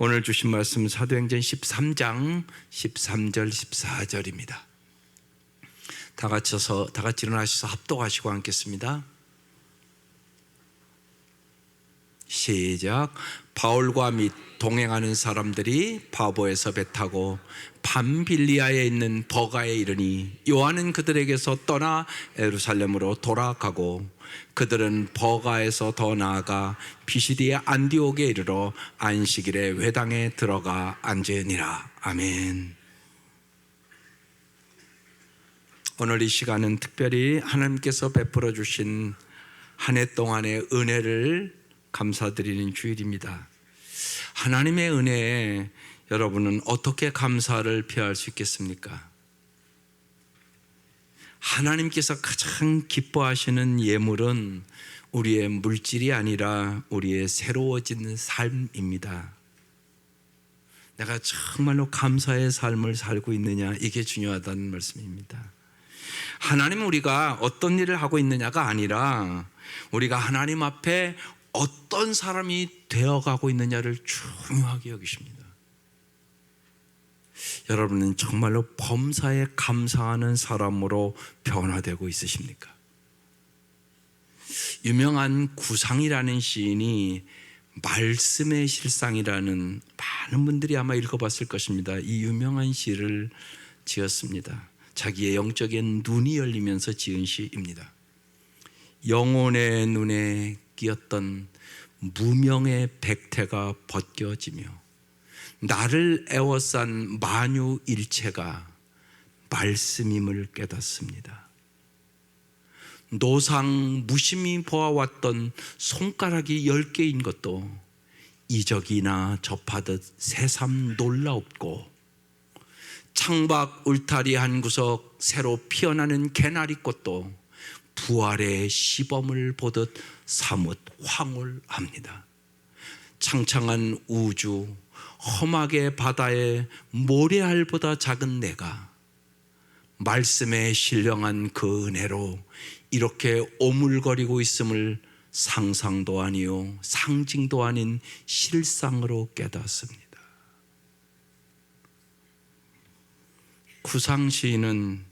오늘 주신 말씀 사도행전 13장 13절 14절입니다. 다 같이 일어나셔서 합독하시고 앉겠습니다. 시작. 바울과 및 동행하는 사람들이 바보에서 배 타고 밤빌리아에 있는 버가에 이르니 요한은 그들에게서 떠나 예루살렘으로 돌아가고 그들은 버가에서 더 나아가 비시디의 안디옥에 이르러 안식일에 회당에 들어가 앉으니라. 아멘. 오늘 이 시간은 특별히 하나님께서 베풀어 주신 한 해 동안의 은혜를 감사드리는 주일입니다. 하나님의 은혜에 여러분은 어떻게 감사를 표할 수 있겠습니까? 하나님께서 가장 기뻐하시는 예물은 우리의 물질이 아니라 우리의 새로워진 삶입니다. 내가 정말로 감사의 삶을 살고 있느냐, 이게 중요하다는 말씀입니다. 하나님은 우리가 어떤 일을 하고 있느냐가 아니라 우리가 하나님 앞에 어떤 사람이 되어가고 있느냐를 중요하게 여기십니다. 여러분은 정말로 범사에 감사하는 사람으로 변화되고 있으십니까? 유명한 구상이라는 시인이 말씀의 실상이라는, 많은 분들이 아마 읽어봤을 것입니다. 이 유명한 시를 지었습니다. 자기의 영적인 눈이 열리면서 지은 시입니다. 영혼의 눈에 끼었던 무명의 백태가 벗겨지며 나를 애워싼 만유일체가 말씀임을 깨닫습니다. 노상 무심히 보아왔던 손가락이 10개인 것도 이적이나 접하듯 새삼 놀라웠고, 창밖 울타리 한 구석 새로 피어나는 개나리꽃도 부활의 시범을 보듯 사뭇 황홀합니다. 창창한 우주, 험하게 바다에 모래알보다 작은 내가 말씀에 신령한 그 은혜로 이렇게 오물거리고 있음을 상상도 아니요 상징도 아닌 실상으로 깨닫습니다. 구상시인은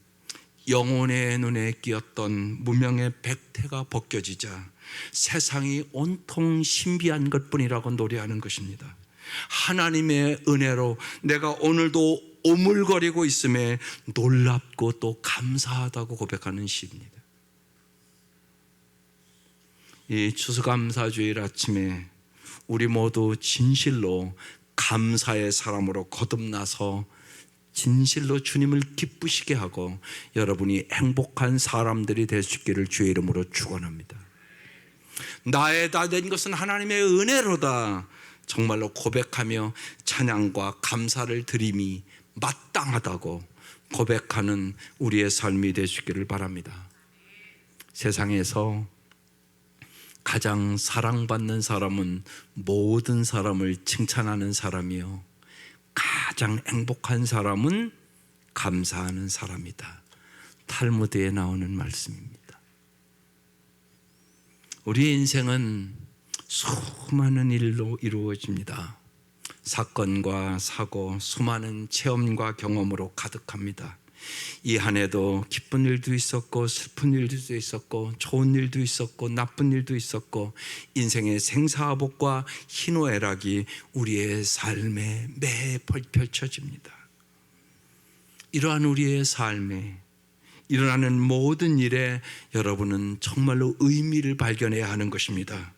영혼의 눈에 끼었던 무명의 백태가 벗겨지자 세상이 온통 신비한 것뿐이라고 노래하는 것입니다. 하나님의 은혜로 내가 오늘도 오물거리고 있음에 놀랍고 또 감사하다고 고백하는 시입니다. 이 추수감사주일 아침에 우리 모두 진실로 감사의 사람으로 거듭나서 진실로 주님을 기쁘시게 하고 여러분이 행복한 사람들이 될 수 있기를 주의 이름으로 축원합니다. 나의 다 된 것은 하나님의 은혜로다, 정말로 고백하며 찬양과 감사를 드림이 마땅하다고 고백하는 우리의 삶이 될 수 있기를 바랍니다. 세상에서 가장 사랑받는 사람은 모든 사람을 칭찬하는 사람이요, 가장 행복한 사람은 감사하는 사람이다. 탈무드에 나오는 말씀입니다. 우리의 인생은 수많은 일로 이루어집니다. 사건과 사고, 수많은 체험과 경험으로 가득합니다. 이 한 해도 기쁜 일도 있었고 슬픈 일도 있었고 좋은 일도 있었고 나쁜 일도 있었고, 인생의 생사복과 희노애락이 우리의 삶에 매해 펼쳐집니다. 이러한 우리의 삶에 일어나는 모든 일에 여러분은 정말로 의미를 발견해야 하는 것입니다.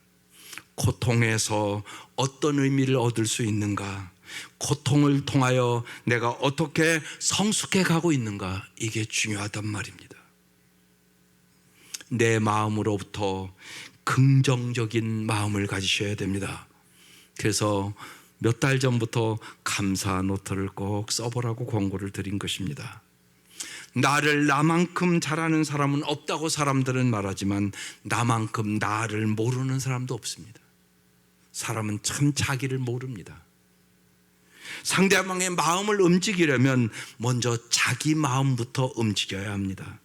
고통에서 어떤 의미를 얻을 수 있는가, 고통을 통하여 내가 어떻게 성숙해 가고 있는가, 이게 중요하단 말입니다. 내 마음으로부터 긍정적인 마음을 가지셔야 됩니다. 그래서 몇 달 전부터 감사 노트를 꼭 써보라고 권고를 드린 것입니다. 나를 나만큼 잘하는 사람은 없다고 사람들은 말하지만 나만큼 나를 모르는 사람도 없습니다. 사람은 참 자기를 모릅니다. 상대방의 마음을 움직이려면 먼저 자기 마음부터 움직여야 합니다.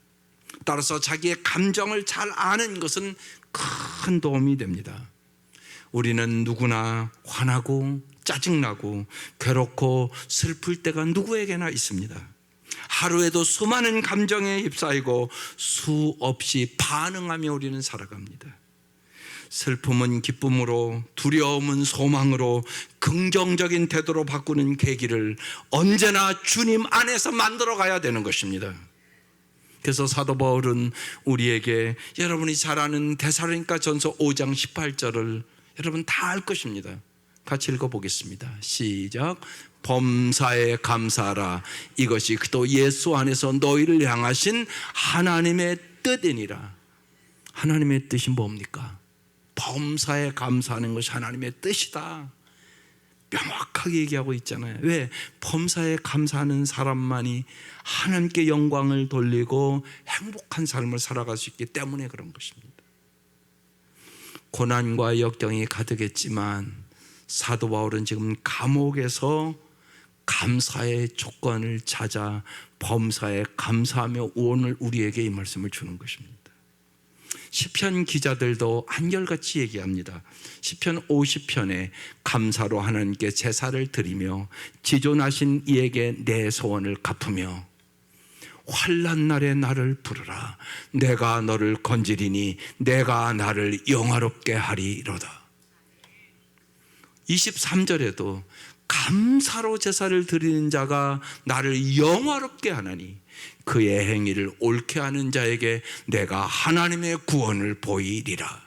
따라서 자기의 감정을 잘 아는 것은 큰 도움이 됩니다. 우리는 누구나 화나고 짜증나고 괴롭고 슬플 때가 누구에게나 있습니다. 하루에도 수많은 감정에 휩싸이고 수없이 반응하며 우리는 살아갑니다. 슬픔은 기쁨으로, 두려움은 소망으로, 긍정적인 태도로 바꾸는 계기를 언제나 주님 안에서 만들어 가야 되는 것입니다. 그래서 사도 바울은 우리에게, 여러분이 잘 아는 데살로니가 전서 5장 18절을 여러분 다 알 것입니다. 같이 읽어보겠습니다. 시작. 범사에 감사하라. 이것이 또 예수 안에서 너희를 향하신 하나님의 뜻이니라. 하나님의 뜻이 뭡니까? 범사에 감사하는 것이 하나님의 뜻이다. 명확하게 얘기하고 있잖아요. 왜? 범사에 감사하는 사람만이 하나님께 영광을 돌리고 행복한 삶을 살아갈 수 있기 때문에 그런 것입니다. 고난과 역경이 가득했지만 사도 바울은 지금 감옥에서 감사의 조건을 찾아 범사에 감사하며 오늘 우리에게 이 말씀을 주는 것입니다. 시편 기자들도 한결같이 얘기합니다. 시편 50편에 감사로 하나님께 제사를 드리며 지존하신 이에게 내 소원을 갚으며 환난 날에 나를 부르라. 내가 너를 건지리니 내가 나를 영화롭게 하리로다. 23절에도 감사로 제사를 드리는 자가 나를 영화롭게 하나니 그의 행위를 옳게 하는 자에게 내가 하나님의 구원을 보이리라.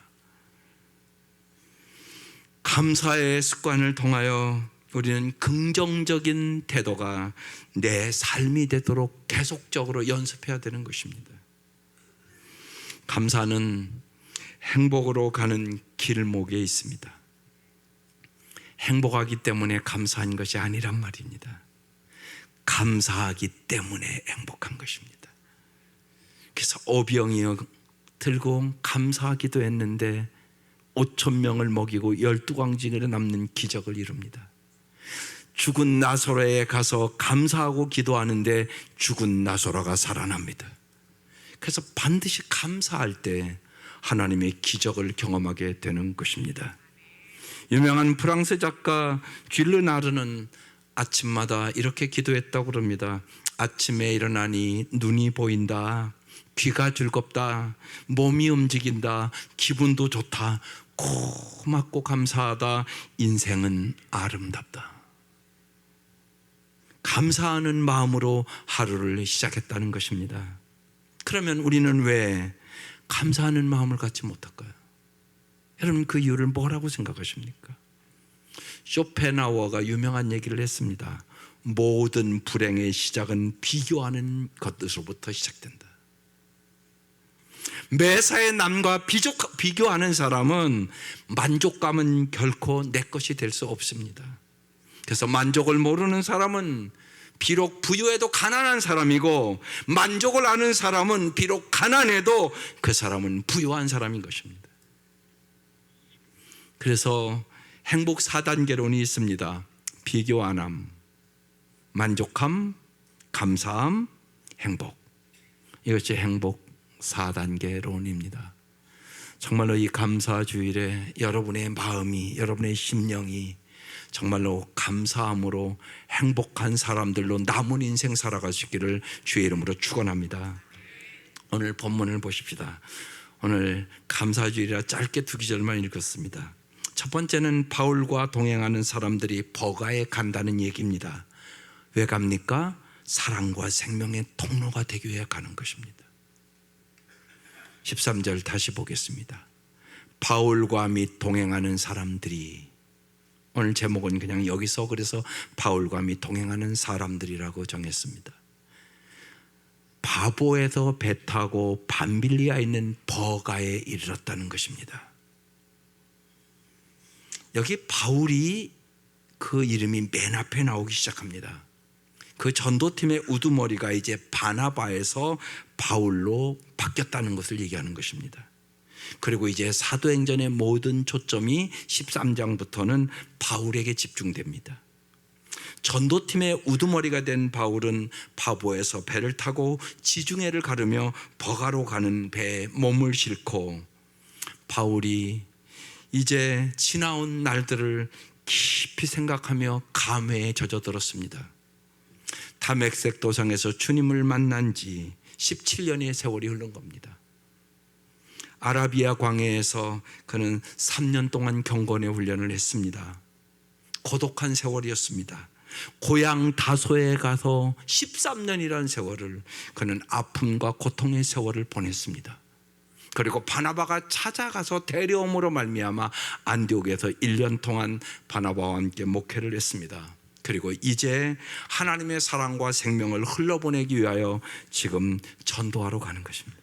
감사의 습관을 통하여 우리는 긍정적인 태도가 내 삶이 되도록 계속적으로 연습해야 되는 것입니다. 감사는 행복으로 가는 길목에 있습니다. 행복하기 때문에 감사한 것이 아니란 말입니다. 감사하기 때문에 행복한 것입니다. 그래서 오병이 들고 감사하기도 했는데 5,000명을 먹이고 12광진으로 남는 기적을 이룹니다. 죽은 나사로에 가서 감사하고 기도하는데 죽은 나사로가 살아납니다. 그래서 반드시 감사할 때 하나님의 기적을 경험하게 되는 것입니다. 유명한 프랑스 작가 쥘 르나르는 아침마다 이렇게 기도했다고 그럽니다. 아침에 일어나니 눈이 보인다, 귀가 즐겁다, 몸이 움직인다, 기분도 좋다, 고맙고 감사하다, 인생은 아름답다. 감사하는 마음으로 하루를 시작했다는 것입니다. 그러면 우리는 왜 감사하는 마음을 갖지 못할까요? 여러분, 그 이유를 뭐라고 생각하십니까? 쇼펜하우어가 유명한 얘기를 했습니다. 모든 불행의 시작은 비교하는 것으로부터 시작된다. 매사에 남과 비교하는 사람은 만족감은 결코 내 것이 될 수 없습니다. 그래서 만족을 모르는 사람은 비록 부유해도 가난한 사람이고, 만족을 아는 사람은 비록 가난해도 그 사람은 부유한 사람인 것입니다. 그래서 행복 4단계론이 있습니다. 비교 안 함, 만족함, 감사함, 행복. 이것이 행복 4단계론입니다. 정말로 이 감사 주일에 여러분의 마음이, 여러분의 심령이 정말로 감사함으로 행복한 사람들로 남은 인생 살아갈 수 있기를 주의 이름으로 축원합니다. 오늘 본문을 보십시다. 오늘 감사주일이라 짧게 2구절만 읽었습니다. 첫 번째는 바울과 동행하는 사람들이 버가에 간다는 얘기입니다. 왜 갑니까? 사랑과 생명의 통로가 되기 위해 가는 것입니다. 13절 다시 보겠습니다. 바울과 및 동행하는 사람들이, 오늘 제목은 그냥 여기서 그래서 바울과 및 동행하는 사람들이라고 정했습니다. 바보에서 배 타고 밤빌리아에 있는 버가에 이르렀다는 것입니다. 여기 바울이 그 이름이 맨 앞에 나오기 시작합니다. 그 전도팀의 우두머리가 이제 바나바에서 바울로 바뀌었다는 것을 얘기하는 것입니다. 그리고 이제 사도행전의 모든 초점이 13장부터는 바울에게 집중됩니다. 전도팀의 우두머리가 된 바울은 바보에서 배를 타고 지중해를 가르며 버가로 가는 배에 몸을 싣고 바울이 이제 지나온 날들을 깊이 생각하며 감회에 젖어들었습니다. 다메섹 도상에서 주님을 만난 지 17년의 세월이 흐른 겁니다. 아라비아 광야에서 그는 3년 동안 경건의 훈련을 했습니다. 고독한 세월이었습니다. 고향 다소에 가서 13년이라는 세월을 그는 아픔과 고통의 세월을 보냈습니다. 그리고 바나바가 찾아가서 데려옴으로 말미암아 안디옥에서 1년 동안 바나바와 함께 목회를 했습니다. 그리고 이제 하나님의 사랑과 생명을 흘러보내기 위하여 지금 전도하러 가는 것입니다.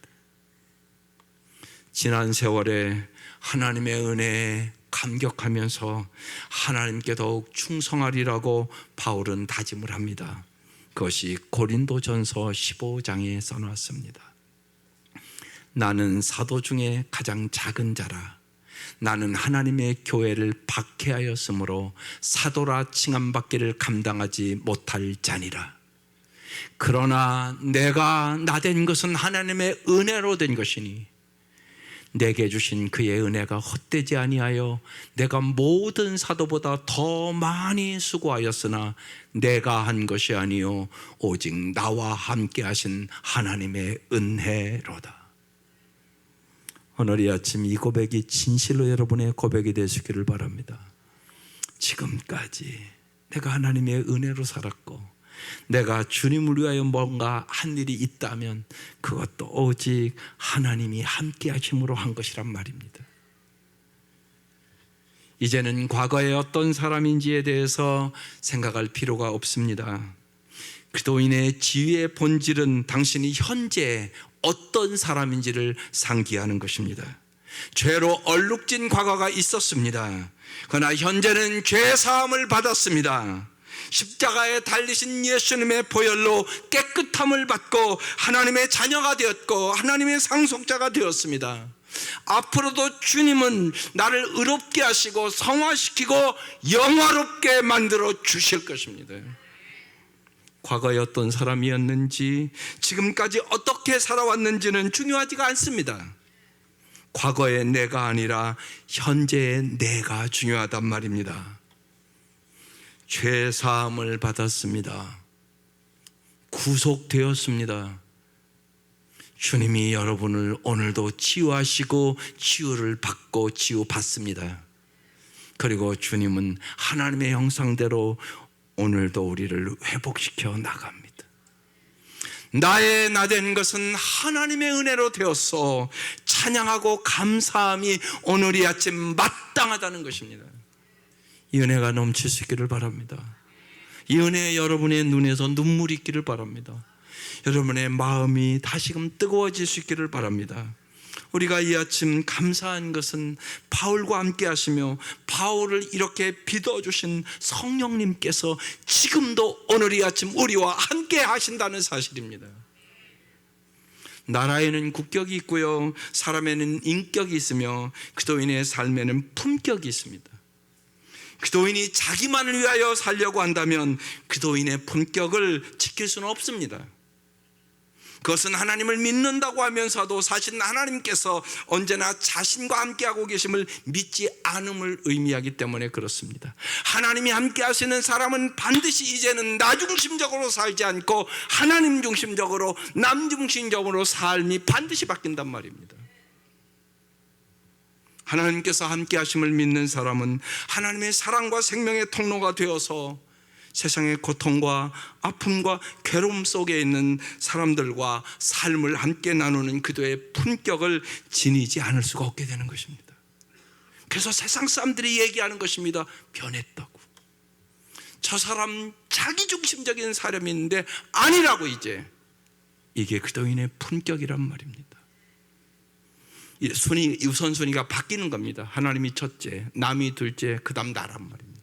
지난 세월에 하나님의 은혜에 감격하면서 하나님께 더욱 충성하리라고 바울은 다짐을 합니다. 그것이 고린도전서 15장에 써놨습니다. 나는 사도 중에 가장 작은 자라. 나는 하나님의 교회를 박해하였으므로 사도라 칭함받기를 감당하지 못할 자니라. 그러나 내가 나된 것은 하나님의 은혜로 된 것이니 내게 주신 그의 은혜가 헛되지 아니하여 내가 모든 사도보다 더 많이 수고하였으나 내가 한 것이 아니요 오직 나와 함께 하신 하나님의 은혜로다. 오늘 이 아침 이 고백이 진실로 여러분의 고백이 되시기를 바랍니다. 지금까지 내가 하나님의 은혜로 살았고 내가 주님을 위하여 뭔가 한 일이 있다면 그것도 오직 하나님이 함께 하심으로 한 것이란 말입니다. 이제는 과거에 어떤 사람인지에 대해서 생각할 필요가 없습니다. 그리스도인의 지위의 본질은 당신이 현재 어떤 사람인지를 상기하는 것입니다. 죄로 얼룩진 과거가 있었습니다. 그러나 현재는 죄 사함을 받았습니다. 십자가에 달리신 예수님의 보혈로 깨끗함을 받고 하나님의 자녀가 되었고 하나님의 상속자가 되었습니다. 앞으로도 주님은 나를 의롭게 하시고 성화시키고 영화롭게 만들어 주실 것입니다. 과거에 어떤 사람이었는지 지금까지 어떻게 살아왔는지는 중요하지가 않습니다. 과거의 내가 아니라 현재의 내가 중요하단 말입니다. 죄 사함을 받았습니다. 구속되었습니다. 주님이 여러분을 오늘도 치유하시고 치유를 받고 치유받습니다. 그리고 주님은 하나님의 형상대로 오늘도 우리를 회복시켜 나갑니다. 나의 나된 것은 하나님의 은혜로 되어서 찬양하고 감사함이 오늘 이 아침 마땅하다는 것입니다. 이 은혜가 넘칠 수 있기를 바랍니다. 이 은혜에 여러분의 눈에서 눈물이 있기를 바랍니다. 여러분의 마음이 다시금 뜨거워질 수 있기를 바랍니다. 우리가 이 아침 감사한 것은 바울과 함께 하시며 바울을 이렇게 빚어주신 성령님께서 지금도 오늘 이 아침 우리와 함께 하신다는 사실입니다. 나라에는 국격이 있고요, 사람에는 인격이 있으며 그리스도인의 삶에는 품격이 있습니다. 그리스도인이 자기만을 위하여 살려고 한다면 그리스도인의 품격을 지킬 수는 없습니다. 그것은 하나님을 믿는다고 하면서도 사실 하나님께서 언제나 자신과 함께하고 계심을 믿지 않음을 의미하기 때문에 그렇습니다. 하나님이 함께 하시는 사람은 반드시 이제는 나 중심적으로 살지 않고 하나님 중심적으로, 남 중심적으로 삶이 반드시 바뀐단 말입니다. 하나님께서 함께 하심을 믿는 사람은 하나님의 사랑과 생명의 통로가 되어서 세상의 고통과 아픔과 괴로움 속에 있는 사람들과 삶을 함께 나누는 그들의 품격을 지니지 않을 수가 없게 되는 것입니다. 그래서 세상 사람들이 얘기하는 것입니다. 변했다고. 저 사람 자기중심적인 사람이 있는데 아니라고. 이제 이게 그리스도인의 품격이란 말입니다. 우선순위가 바뀌는 겁니다. 하나님이 첫째, 남이 둘째, 그 다음 나란 말입니다.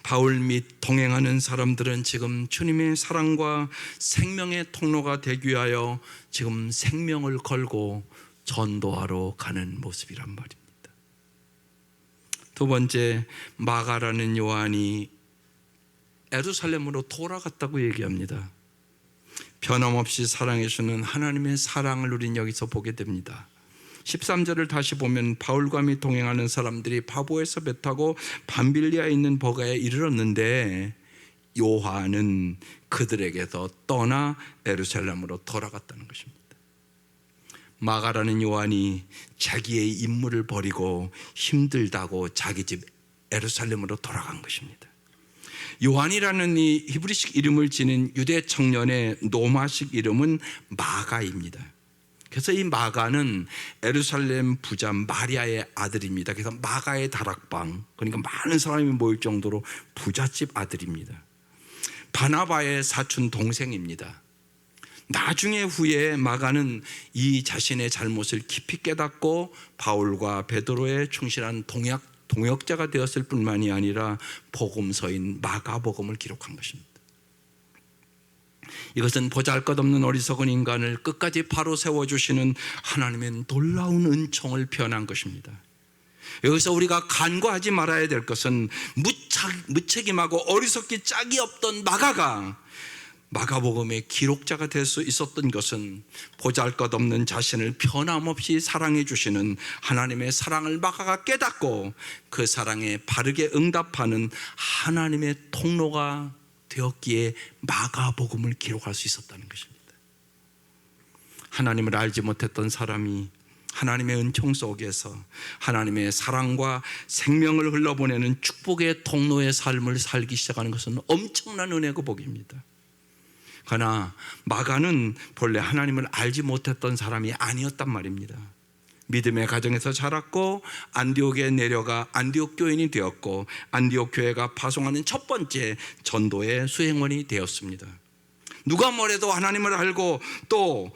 바울 및 동행하는 사람들은 지금 주님의 사랑과 생명의 통로가 되기 위하여 지금 생명을 걸고 전도하러 가는 모습이란 말입니다. 두 번째, 마가라는 요한이 예루살렘으로 돌아갔다고 얘기합니다. 변함없이 사랑해 주는 하나님의 사랑을 우린 여기서 보게 됩니다. 13절을 다시 보면 바울과 및 동행하는 사람들이 바보에서 배 타고 밤빌리아에 있는 버가에 이르렀는데 요한은 그들에게서 떠나 예루살렘으로 돌아갔다는 것입니다. 마가라는 요한이 자기의 임무를 버리고 힘들다고 자기 집 예루살렘으로 돌아간 것입니다. 요한이라는 이 히브리식 이름을 지닌 유대 청년의 로마식 이름은 마가입니다. 그래서 이 마가는 예루살렘 부자 마리아의 아들입니다. 그래서 마가의 다락방, 그러니까 많은 사람이 모일 정도로 부잣집 아들입니다. 바나바의 사촌 동생입니다. 나중에 후에 마가는 이 자신의 잘못을 깊이 깨닫고 바울과 베드로의 충실한 동역자가 되었을 뿐만이 아니라 복음서인 마가복음을 기록한 것입니다. 이것은 보잘것없는 어리석은 인간을 끝까지 바로 세워주시는 하나님의 놀라운 은총을 표현한 것입니다. 여기서 우리가 간과하지 말아야 될 것은 무책임하고 어리석기 짝이 없던 마가가 마가복음의 기록자가 될 수 있었던 것은 보잘것없는 자신을 변함없이 사랑해 주시는 하나님의 사랑을 마가가 깨닫고 그 사랑에 바르게 응답하는 하나님의 통로가 되었기에 마가복음을 기록할 수 있었다는 것입니다. 하나님을 알지 못했던 사람이 하나님의 은총 속에서 하나님의 사랑과 생명을 흘러보내는 축복의 통로의 삶을 살기 시작하는 것은 엄청난 은혜고 복입니다. 그러나 마가는 본래 하나님을 알지 못했던 사람이 아니었단 말입니다. 믿음의 가정에서 자랐고 안디옥에 내려가 안디옥 교인이 되었고 안디옥 교회가 파송하는 첫 번째 전도의 수행원이 되었습니다. 누가 뭐래도 하나님을 알고 또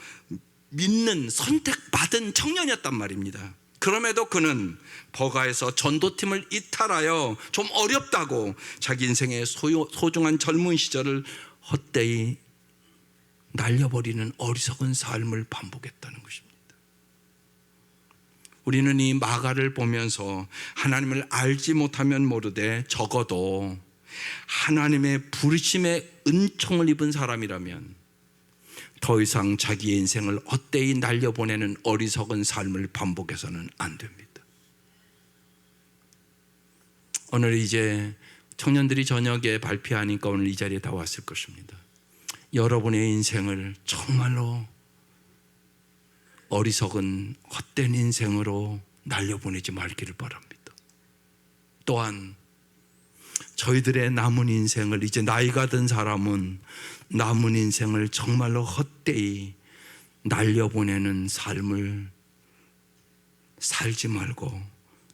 믿는 선택받은 청년이었단 말입니다. 그럼에도 그는 버가에서 전도팀을 이탈하여 좀 어렵다고 자기 인생의 소중한 젊은 시절을 헛되이 날려버리는 어리석은 삶을 반복했다는 것입니다. 우리는 이 마가를 보면서 하나님을 알지 못하면 모르되 적어도 하나님의 부르심의 은총을 입은 사람이라면 더 이상 자기의 인생을 헛되이 날려보내는 어리석은 삶을 반복해서는 안 됩니다. 오늘 이제 청년들이 저녁에 발표하니까 오늘 이 자리에 다 왔을 것입니다. 여러분의 인생을 정말로 어리석은 헛된 인생으로 날려보내지 말기를 바랍니다. 또한 저희들의 남은 인생을, 이제 나이가 든 사람은 남은 인생을 정말로 헛되이 날려보내는 삶을 살지 말고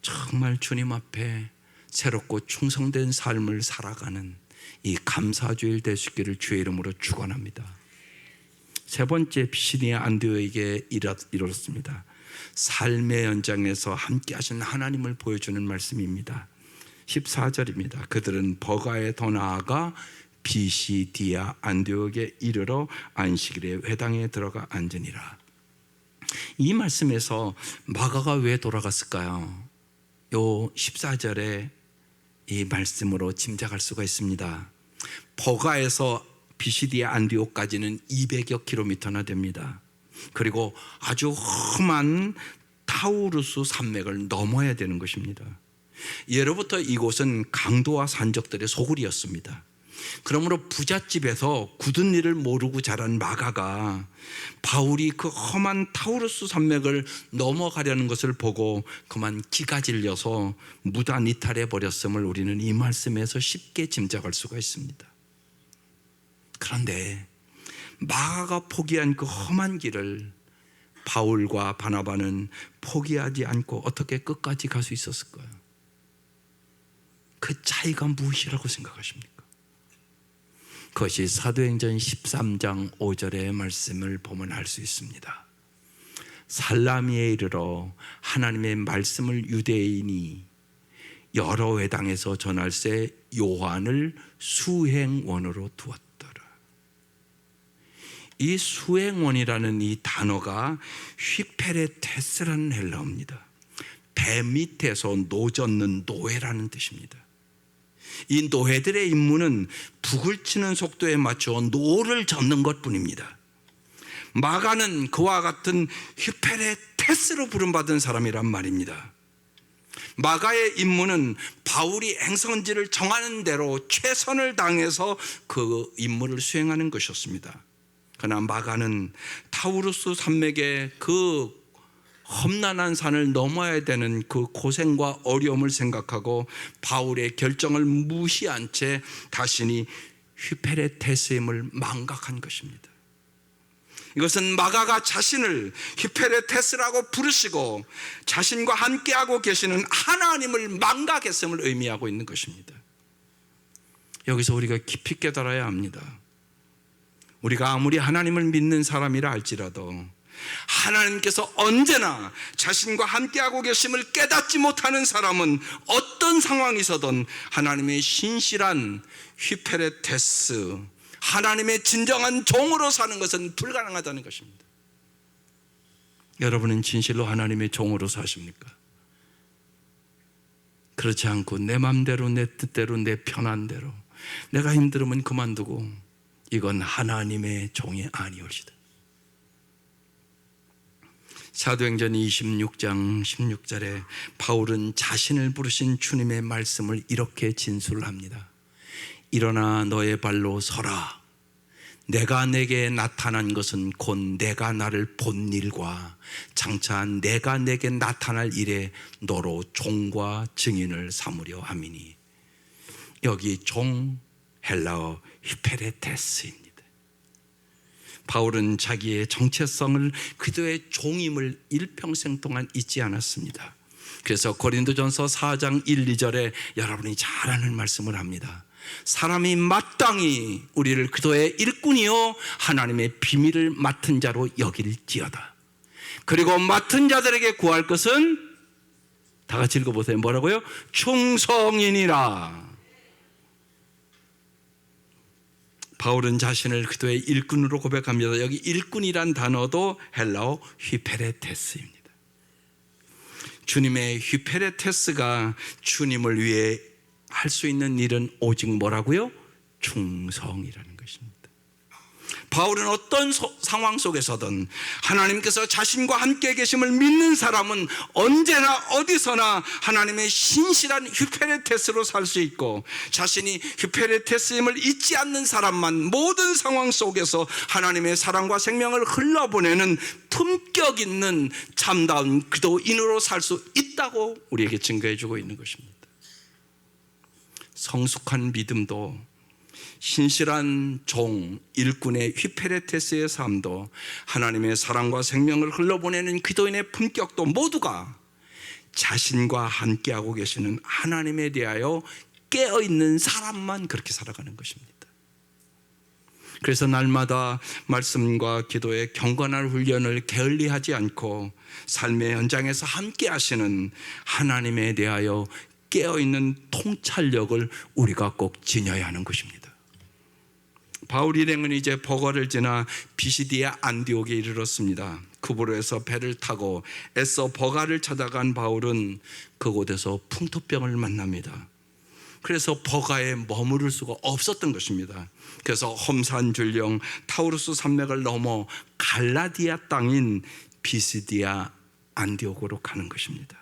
정말 주님 앞에 새롭고 충성된 삶을 살아가는 이 감사주일 되시기를 주의 이름으로 축원합니다. 세 번째, 피시디아 안디옥에게 이르렀습니다. 삶의 연장에서 함께 하신 하나님을 보여주는 말씀입니다. 14절입니다. 그들은 버가에 더 나아가 피시디아 안디옥에 이르러 안식일에 회당에 들어가 앉으니라. 이 말씀에서 마가가 왜 돌아갔을까요? 요 14절에 이 말씀으로 짐작할 수가 있습니다. 버가에서 피시디아 안디옥까지는 200여 킬로미터나 됩니다. 그리고 아주 험한 타우루스 산맥을 넘어야 되는 것입니다. 예로부터 이곳은 강도와 산적들의 소굴이었습니다. 그러므로 부잣집에서 굳은 일을 모르고 자란 마가가 바울이 그 험한 타우루스 산맥을 넘어가려는 것을 보고 그만 기가 질려서 무단 이탈해 버렸음을 우리는 이 말씀에서 쉽게 짐작할 수가 있습니다. 그런데 마가가 포기한 그 험한 길을 바울과 바나바는 포기하지 않고 어떻게 끝까지 갈 수 있었을까요? 그 차이가 무엇이라고 생각하십니까? 그것이 사도행전 13장 5절의 말씀을 보면 알 수 있습니다. 살라미에 이르러 하나님의 말씀을 유대인이 여러 회당에서 전할세 요한을 수행원으로 두었더라. 이 수행원이라는 이 단어가 휘페레테스라는 헬라어입니다. 배 밑에서 노젓는 노예라는 뜻입니다. 이 노예들의 임무는 북을 치는 속도에 맞춰 노를 젓는 것뿐입니다. 마가는 그와 같은 휴페레테스로 부름받은 사람이란 말입니다. 마가의 임무는 바울이 행선지를 정하는 대로 최선을 다해서 그 임무를 수행하는 것이었습니다. 그러나 마가는 타우루스 산맥의 그 험난한 산을 넘어야 되는 그 고생과 어려움을 생각하고 바울의 결정을 무시한 채 자신이 휴페레테스임을 망각한 것입니다. 이것은 마가가 자신을 휴페레테스라고 부르시고 자신과 함께하고 계시는 하나님을 망각했음을 의미하고 있는 것입니다. 여기서 우리가 깊이 깨달아야 합니다. 우리가 아무리 하나님을 믿는 사람이라 할지라도 하나님께서 언제나 자신과 함께하고 계심을 깨닫지 못하는 사람은 어떤 상황에서든 하나님의 신실한 휴페레테스, 하나님의 진정한 종으로 사는 것은 불가능하다는 것입니다. 여러분은 진실로 하나님의 종으로 사십니까? 그렇지 않고 내 맘대로, 내 뜻대로, 내 편한 대로, 내가 힘들으면 그만두고, 이건 하나님의 종이 아니올시다. 사도행전 26장 16절에 바울은 자신을 부르신 주님의 말씀을 이렇게 진술합니다. 일어나 너의 발로 서라. 내가 내게 나타난 것은 곧 내가 나를 본 일과 장차 내가 내게 나타날 일에 너로 종과 증인을 삼으려 함이니. 여기 종, 헬라어 휴페레테스입니다. 바울은 자기의 정체성을 그도의 종임을 일평생 동안 잊지 않았습니다. 그래서 고린도전서 4장 1, 2절에 여러분이 잘 아는 말씀을 합니다. 사람이 마땅히 우리를 그도의 일꾼이요 하나님의 비밀을 맡은 자로 여길지어다. 그리고 맡은 자들에게 구할 것은, 다 같이 읽어보세요. 뭐라고요? 충성이니라. 바울은 자신을 그도의 일꾼으로 고백합니다. 여기 일꾼이란 단어도 헬라어 휴페레테스입니다. 주님의 휴페레테스가 주님을 위해 할 수 있는 일은 오직 뭐라고요? 충성이라는 것입니다. 바울은 어떤 상황 속에서든 하나님께서 자신과 함께 계심을 믿는 사람은 언제나 어디서나 하나님의 신실한 휴페레테스로 살 수 있고, 자신이 휴페레테스임을 잊지 않는 사람만 모든 상황 속에서 하나님의 사랑과 생명을 흘러보내는 품격 있는 참다운 그도인으로 살 수 있다고 우리에게 증거해 주고 있는 것입니다. 성숙한 믿음도, 신실한 종, 일꾼의 휴페레테스의 삶도, 하나님의 사랑과 생명을 흘러보내는 기도인의 품격도 모두가 자신과 함께하고 계시는 하나님에 대하여 깨어있는 사람만 그렇게 살아가는 것입니다. 그래서 날마다 말씀과 기도의 경건한 훈련을 게을리하지 않고 삶의 현장에서 함께 하시는 하나님에 대하여 깨어있는 통찰력을 우리가 꼭 지녀야 하는 것입니다. 바울 일행은 이제 버거를 지나 비시디아 안디옥에 이르렀습니다. 그보로에서 배를 타고 애써 버가를 찾아간 바울은 그곳에서 풍토병을 만납니다. 그래서 버가에 머무를 수가 없었던 것입니다. 그래서 험산줄령 타우루스 산맥을 넘어 갈라디아 땅인 비시디아 안디옥으로 가는 것입니다.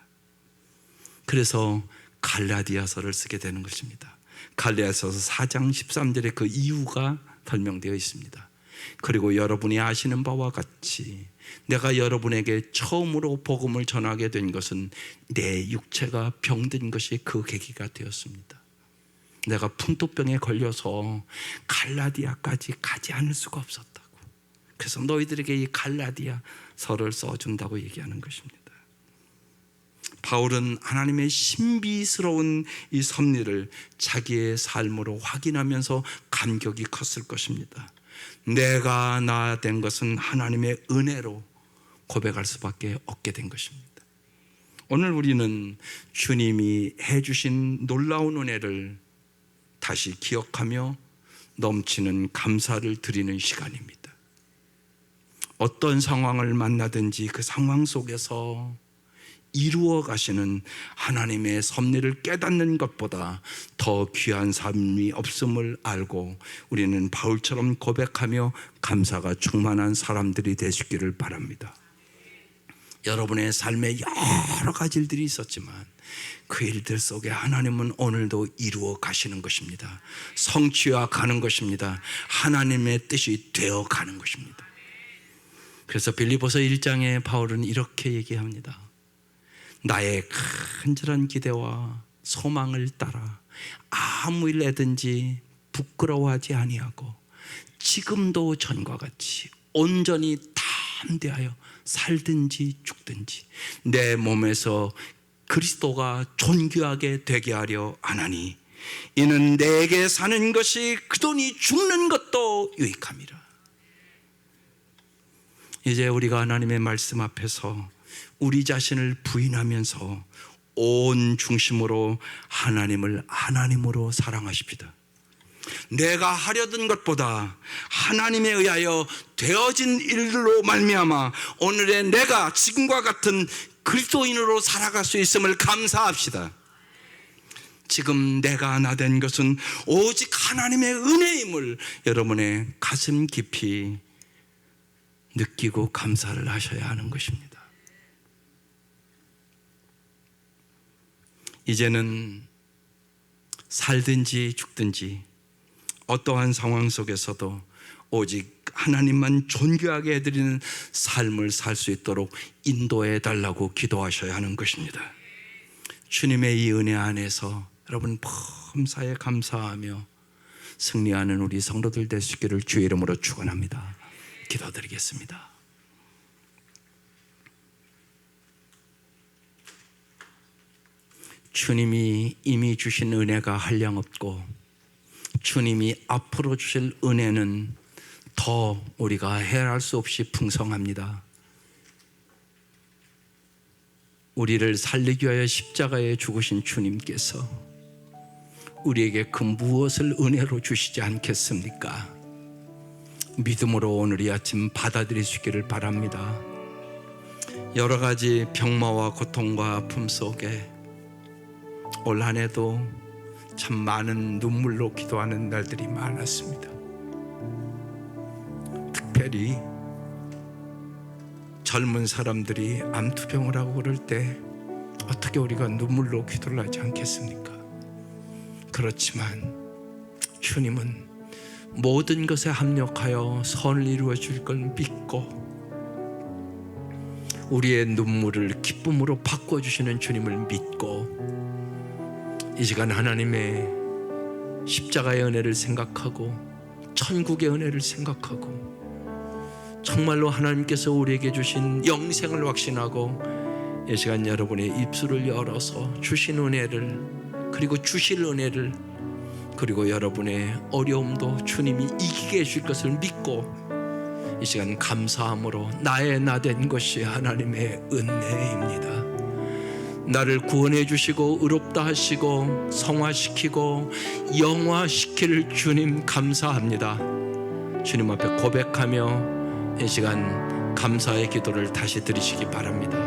그래서 갈라디아서를 쓰게 되는 것입니다. 갈라디아서 4장 13절에 그 이유가 설명되어 있습니다. 그리고 여러분이 아시는 바와 같이 내가 여러분에게 처음으로 복음을 전하게 된 것은 내 육체가 병든 것이 그 계기가 되었습니다. 내가 풍토병에 걸려서 갈라디아까지 가지 않을 수가 없었다고. 그래서 너희들에게 이 갈라디아서를 써준다고 얘기하는 것입니다. 바울은 하나님의 신비스러운 이 섭리를 자기의 삶으로 확인하면서 감격이 컸을 것입니다. 내가 나 된 것은 하나님의 은혜로 고백할 수밖에 없게 된 것입니다. 오늘 우리는 주님이 해주신 놀라운 은혜를 다시 기억하며 넘치는 감사를 드리는 시간입니다. 어떤 상황을 만나든지 그 상황 속에서 이루어 가시는 하나님의 섭리를 깨닫는 것보다 더 귀한 삶이 없음을 알고 우리는 바울처럼 고백하며 감사가 충만한 사람들이 되시기를 바랍니다. 여러분의 삶에 여러 가지 일들이 있었지만 그 일들 속에 하나님은 오늘도 이루어 가시는 것입니다. 성취해 가는 것입니다. 하나님의 뜻이 되어 가는 것입니다. 그래서 빌립보서 1장에 바울은 이렇게 얘기합니다. 나의 간절한 기대와 소망을 따라 아무 일 내든지 부끄러워하지 아니하고 지금도 전과 같이 온전히 담대하여 살든지 죽든지 내 몸에서 그리스도가 존귀하게 되게 하려 하나니 이는 내게 사는 것이 그더니 죽는 것도 유익함이라. 이제 우리가 하나님의 말씀 앞에서 우리 자신을 부인하면서 온 중심으로 하나님을 하나님으로 사랑하십시다. 내가 하려던 것보다 하나님에 의하여 되어진 일로 말미암아 오늘의 내가 지금과 같은 그리스도인으로 살아갈 수 있음을 감사합시다. 지금 내가 하나 된 것은 오직 하나님의 은혜임을 여러분의 가슴 깊이 느끼고 감사를 하셔야 하는 것입니다. 이제는 살든지 죽든지 어떠한 상황 속에서도 오직 하나님만 존귀하게 해드리는 삶을 살 수 있도록 인도해 달라고 기도하셔야 하는 것입니다. 주님의 이 은혜 안에서 여러분 범사에 감사하며 승리하는 우리 성도들 되시기를 주의 이름으로 축원합니다. 기도드리겠습니다. 주님이 이미 주신 은혜가 한량없고 주님이 앞으로 주실 은혜는 더 우리가 헤아릴 수 없이 풍성합니다. 우리를 살리기 위하여 십자가에 죽으신 주님께서 우리에게 그 무엇을 은혜로 주시지 않겠습니까? 믿음으로 오늘 이 아침 받아들이시기를 바랍니다. 여러 가지 병마와 고통과 아픔 속에 올 한 해도 참 많은 눈물로 기도하는 날들이 많았습니다. 특별히 젊은 사람들이 암투병을 하고 그럴 때 어떻게 우리가 눈물로 기도를 하지 않겠습니까? 그렇지만 주님은 모든 것에 합력하여 선을 이루어 줄 걸 믿고 우리의 눈물을 기쁨으로 바꿔주시는 주님을 믿고 이 시간 하나님의 십자가의 은혜를 생각하고 천국의 은혜를 생각하고 정말로 하나님께서 우리에게 주신 영생을 확신하고 이 시간 여러분의 입술을 열어서 주신 은혜를 그리고 주실 은혜를 그리고 여러분의 어려움도 주님이 이기게 해줄 것을 믿고 이 시간 감사함으로 나의 나 된 것이 하나님의 은혜입니다. 나를 구원해 주시고 의롭다 하시고 성화시키고 영화시킬 주님 감사합니다. 주님 앞에 고백하며 이 시간 감사의 기도를 다시 드리시기 바랍니다.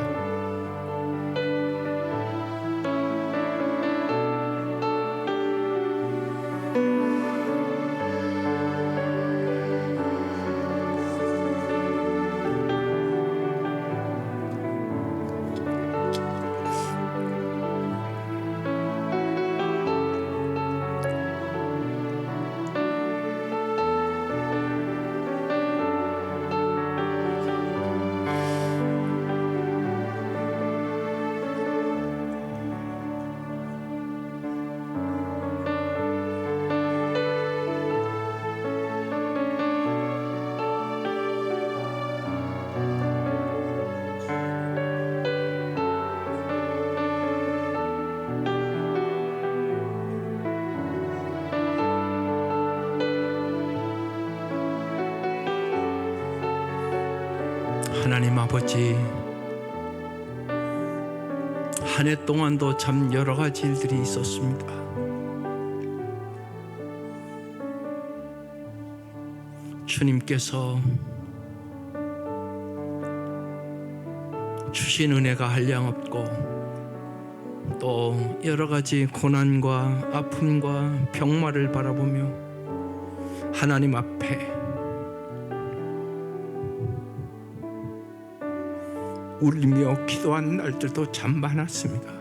하나님 아버지, 한 해 동안도 참 여러 가지 일들이 있었습니다. 주님께서 주신 은혜가 한량없고 또 여러 가지 고난과 아픔과 병마를 바라보며 하나님 앞에 울며 기도한 날들도 참 많았습니다.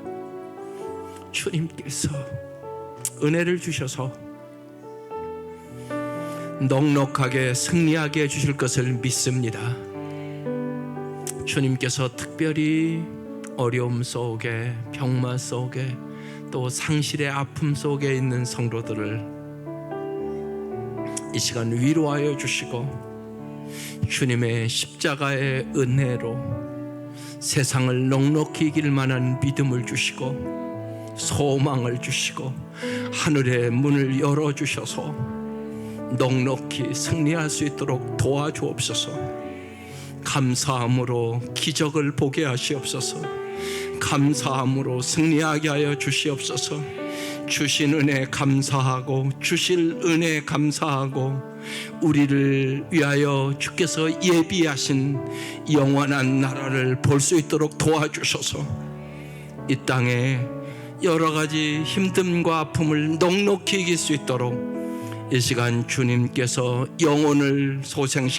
주님께서 은혜를 주셔서 넉넉하게 승리하게 해주실 것을 믿습니다. 주님께서 특별히 어려움 속에, 병마 속에, 또 상실의 아픔 속에 있는 성도들을 이 시간 위로하여 주시고 주님의 십자가의 은혜로 세상을 넉넉히 이길 만한 믿음을 주시고 소망을 주시고 하늘의 문을 열어주셔서 넉넉히 승리할 수 있도록 도와주옵소서. 감사함으로 기적을 보게 하시옵소서. 감사함으로 승리하게 하여 주시옵소서. 주신 은혜 감사하고 주실 은혜 감사하고 우리를 위하여 주께서 예비하신 영원한 나라를 볼 수 있도록 도와주셔서 이 땅에 여러 가지 힘듦과 아픔을 넉넉히 이길 수 있도록 이 시간 주님께서 영혼을 소생시켜